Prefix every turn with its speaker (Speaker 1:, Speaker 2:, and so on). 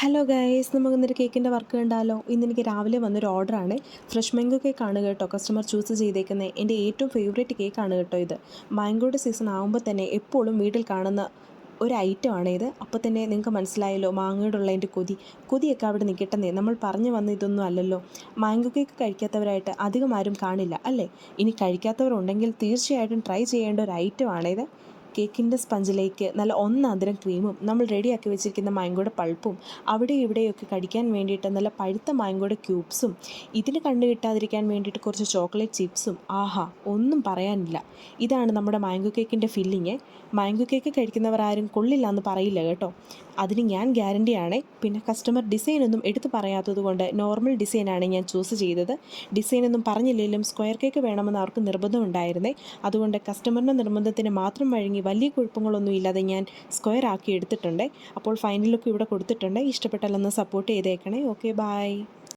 Speaker 1: Hello guys, നമുക്കിന്നൊരു കേക്കിൻ്റെ work കണ്ടാലോ? ഇന്നെനിക്ക് രാവിലെ വന്നൊരു ഓർഡറാണ്. ഫ്രഷ് മാംഗോ കേക്കാണ് കേട്ടോ കസ്റ്റമർ ചൂസ് ചെയ്തേക്കുന്നത്. എൻ്റെ ഏറ്റവും ഫേവറേറ്റ് കേക്കാണ് കേട്ടോ ഇത്. മാംഗോയുടെ സീസൺ ആകുമ്പോൾ തന്നെ എപ്പോഴും വീട്ടിൽ കാണുന്ന ഒരു ഐറ്റമാണ് ഇത്. അപ്പോൾ തന്നെ നിങ്ങൾക്ക് മനസ്സിലായല്ലോ മാങ്ങയോടുള്ളതിൻ്റെ കൊതിയൊക്കെ അവിടെ നിൽക്കട്ടെന്നേ. നമ്മൾ പറഞ്ഞു വന്ന ഇതൊന്നും അല്ലല്ലോ. മാംഗോ കേക്ക് കഴിക്കാത്തവരായിട്ട് അധികം ആരും കാണില്ല അല്ലേ? ഇനി കഴിക്കാത്തവരുണ്ടെങ്കിൽ തീർച്ചയായിട്ടും ട്രൈ ചെയ്യേണ്ട ഒരു ഐറ്റമാണിത്. കേക്കിൻ്റെ സ്പഞ്ചിലേക്ക് നല്ല ഒന്നാന്തരം ക്രീമും നമ്മൾ റെഡിയാക്കി വെച്ചിരിക്കുന്ന മാംഗോയുടെ പൾപ്പും അവിടെ ഇവിടെയൊക്കെ കടിക്കാൻ വേണ്ടിയിട്ട് നല്ല പഴുത്ത മാംഗോയുടെ ക്യൂബ്സും ഇതിന് കണ്ടു കിട്ടാതിരിക്കാൻ വേണ്ടിയിട്ട് കുറച്ച് ചോക്ലേറ്റ് ചിപ്സും, ആഹാ ഒന്നും പറയാനില്ല. ഇതാണ് നമ്മുടെ മാംഗോ കേക്കിൻ്റെ ഫില്ലിങ്. മാംഗോ കേക്ക് കഴിക്കുന്നവർ ആരും കൊള്ളില്ല എന്ന് പറയില്ല കേട്ടോ, അതിന് ഞാൻ ഗ്യാരണ്ടിയാണ്. പിന്നെ കസ്റ്റമർ ഡിസൈനൊന്നും എടുത്തു പറയാത്തത് കൊണ്ട് നോർമൽ ഡിസൈനാണ് ഞാൻ ചൂസ് ചെയ്തത്. ഡിസൈനൊന്നും പറഞ്ഞില്ലെങ്കിലും സ്ക്വയർ കേക്ക് വേണമെന്ന് അവർക്ക് നിർബന്ധമുണ്ടായിരുന്നേ. അതുകൊണ്ട് കസ്റ്റമറിൻ്റെ നിർബന്ധത്തിന് മാത്രം വഴങ്ങി വലിയ കുഴപ്പങ്ങളൊന്നും ഇല്ലാതെ ഞാൻ സ്ക്വയർ ആക്കി എടുത്തിട്ടുണ്ട്. അപ്പോൾ ഫൈനൽ ലുക്ക് ഇവിടെ കൊടുത്തിട്ടുണ്ട്. ഇഷ്ടപ്പെട്ടാലൊന്ന് സപ്പോർട്ട് ചെയ്തേക്കണേ. Okay, by.